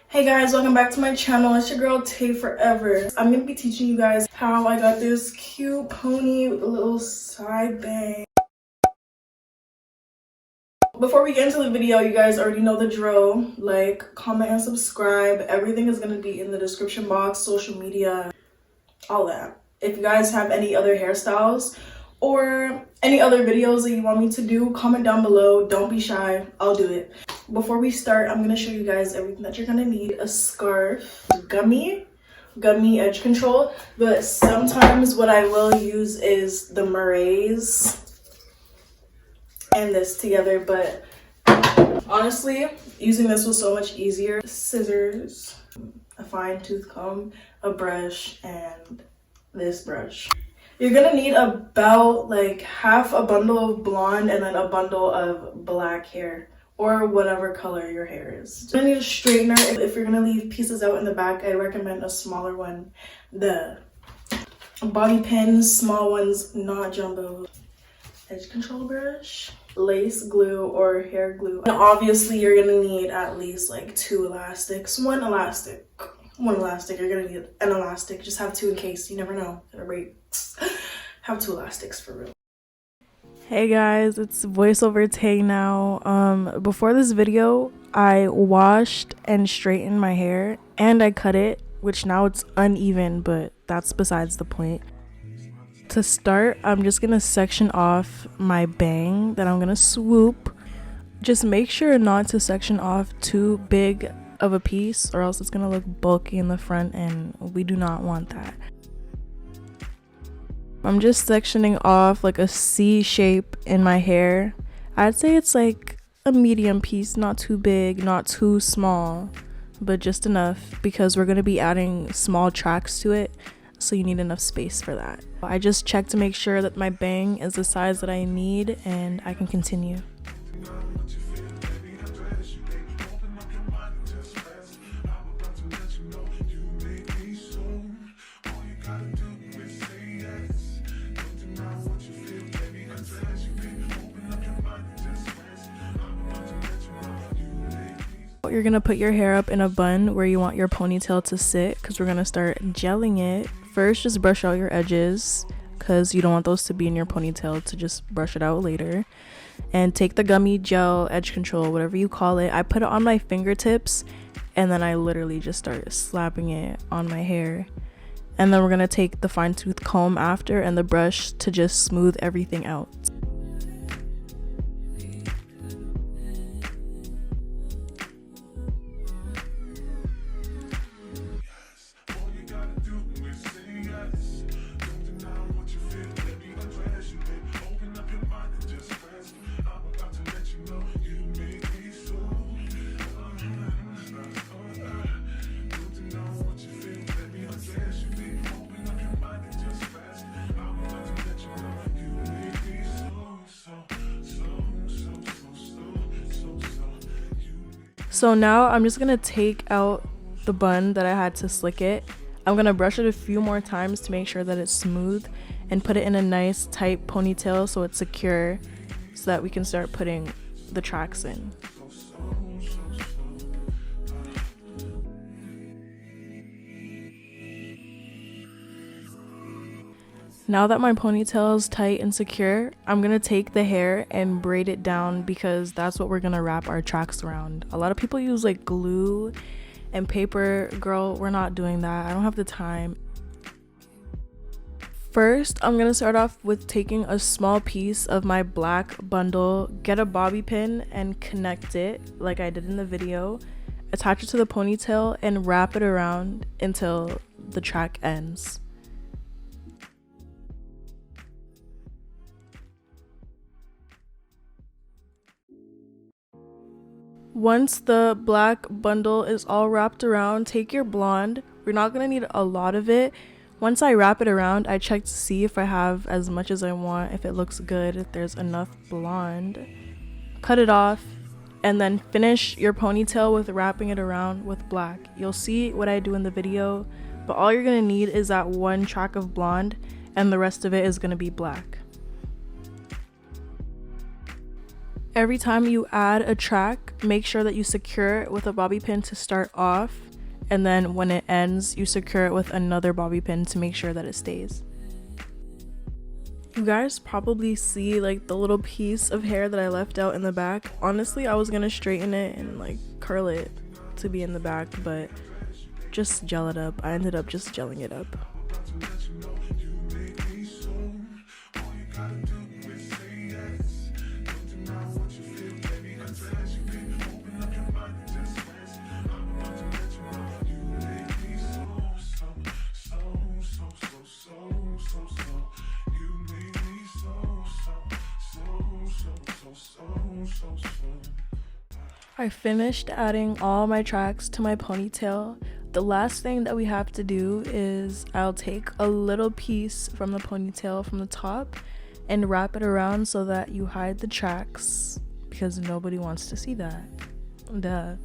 Hey guys, welcome back to my channel. It's your girl Tay Forever. I'm gonna be teaching you guys how I got this cute pony with a little side bang. Before we get into the video, you guys already know the drill. Like, comment, and subscribe. Everything is gonna be in the description box, social media, all that. If you guys have any other hairstyles or any other videos that you want me to do, comment down below. Don't be shy, I'll do it. Before we start, I'm gonna show you guys everything that you're gonna need. A scarf, gummy edge control, but sometimes what I will use is the Murray's and this together, but honestly using this was so much easier. Scissors, a fine tooth comb, a brush, and this brush. You're gonna need about like half a bundle of blonde and then a bundle of black hair, or whatever color your hair is. You're gonna need a straightener. If you're gonna leave pieces out in the back, I recommend a smaller one. The bobby pins, small ones, not jumbo. Edge control brush, lace glue or hair glue. And obviously you're gonna need at least like 2 elastics. One elastic. You're gonna need an elastic. Just have 2 in case, you never know. It breaks. Have 2 elastics for real. Hey guys, it's voiceover Tay now. Before this video, I washed and straightened my hair and I cut it, which now it's uneven, but that's besides the point. To start, I'm just gonna section off my bang that I'm gonna swoop. Just make sure not to section off too big of a piece or else it's gonna look bulky in the front and we do not want that. I'm just sectioning off like a C shape in my hair. I'd say it's like a medium piece, not too big, not too small, but just enough because we're gonna be adding small tracks to it, so you need enough space for that. I just check to make sure that my bang is the size that I need and I can continue. You're gonna put your hair up in a bun where you want your ponytail to sit because we're gonna start gelling it. First, just brush out your edges because you don't want those to be in your ponytail to just brush it out later. And take the gummy gel, edge control, whatever you call it. I put it on my fingertips and then I literally just start slapping it on my hair. And then we're gonna take the fine tooth comb after and the brush to just smooth everything out. So now I'm just gonna take out the bun that I had to slick it. I'm gonna brush it a few more times to make sure that it's smooth and put it in a nice tight ponytail so it's secure so that we can start putting the tracks in. Now that my ponytail is tight and secure, I'm gonna take the hair and braid it down because that's what we're gonna wrap our tracks around. A lot of people use like glue and paper. Girl, we're not doing that. I don't have the time. First, I'm gonna start off with taking a small piece of my black bundle, get a bobby pin and connect it like I did in the video, attach it to the ponytail and wrap it around until the track ends. Once the black bundle is all wrapped around, take your blonde. We're not going to need a lot of it. Once I wrap it around, I check to see if I have as much as I want, if it looks good, if there's enough blonde. Cut it off and then finish your ponytail with wrapping it around with black. You'll see what I do in the video, but all you're going to need is that one track of blonde and the rest of it is going to be black. Every time you add a track, make sure that you secure it with a bobby pin to start off, and then when it ends, you secure it with another bobby pin to make sure that it stays. You guys probably see like the little piece of hair that I left out in the back. Honestly, I was gonna straighten it and like curl it to be in the back, but just gel it up. I ended up just gelling it up. I finished adding all my tracks to my ponytail. The last thing that we have to do is I'll take a little piece from the ponytail from the top and wrap it around so that you hide the tracks, because nobody wants to see that. Duh.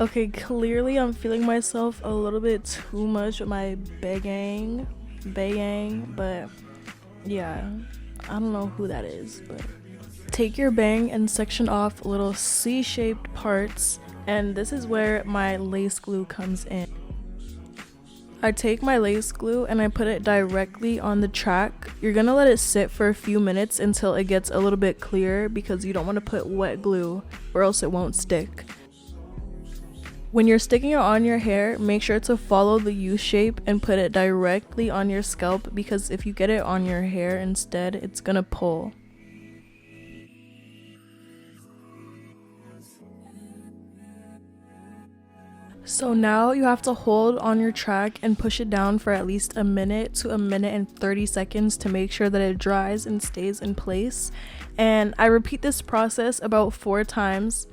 Okay, clearly I'm feeling myself a little bit too much with my bayang, but yeah, I don't know who that is, but take your bang and section off little C-shaped parts, and this is where my lace glue comes in. I take my lace glue and I put it directly on the track. You're gonna let it sit for a few minutes until it gets a little bit clearer, because you don't want to put wet glue or else it won't stick. When you're sticking it on your hair, make sure to follow the U shape and put it directly on your scalp, because if you get it on your hair instead, it's gonna pull. So now you have to hold on your track and push it down for at least a minute to a minute and 30 seconds to make sure that it dries and stays in place. And I repeat this process about 4 times.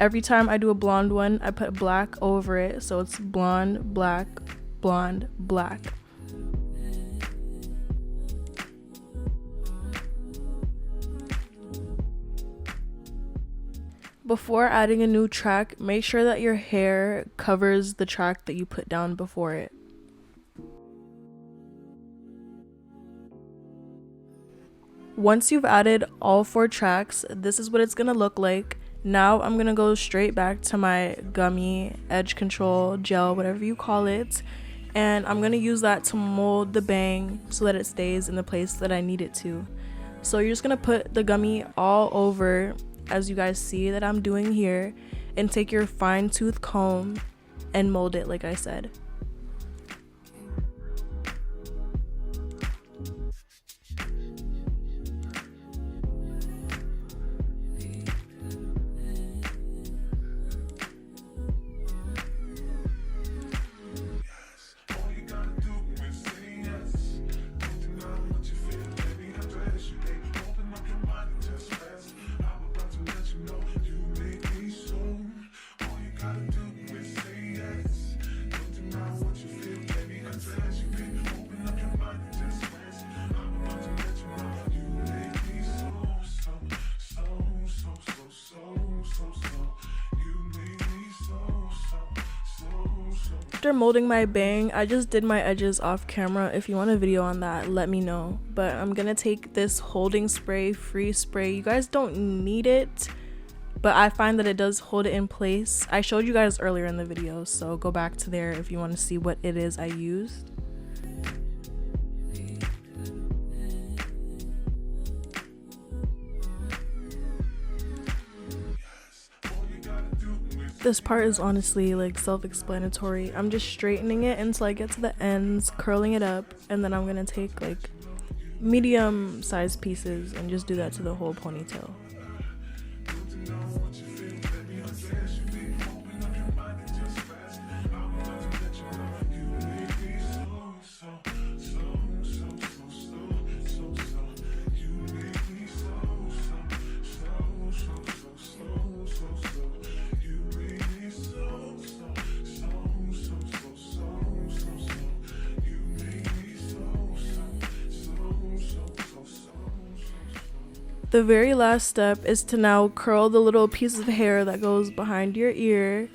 Every time I do a blonde one, I put black over it, so it's blonde, black, blonde, black. Before adding a new track, make sure that your hair covers the track that you put down before it. Once you've added all 4 tracks, this is what it's gonna look like. Now I'm gonna go straight back to my gummy edge control gel, whatever you call it, and I'm gonna use that to mold the bang so that it stays in the place that I need it to. So you're just gonna put the gummy all over, as you guys see that I'm doing here, and take your fine tooth comb and mold it like I said. After molding my bang, I just did my edges off camera. If you want a video on that, let me know. But I'm gonna take this holding spray, free spray. You guys don't need it, but I find that it does hold it in place. I showed you guys earlier in the video, so go back to there if you want to see what it is I used. This part is honestly like self-explanatory. I'm just straightening it until I get to the ends, curling it up, and then I'm gonna take like medium sized pieces and just do that to the whole ponytail. The very last step is to now curl the little piece of hair that goes behind your ear,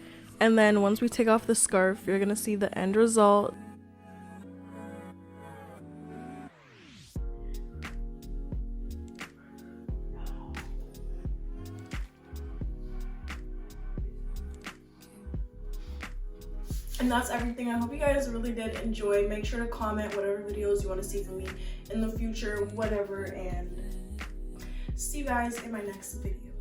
And then once we take off the scarf, you're gonna see the end result. And that's everything. I hope you guys really did enjoy. Make sure to comment whatever videos you want to see from me in the future, whatever, and see you guys in my next video.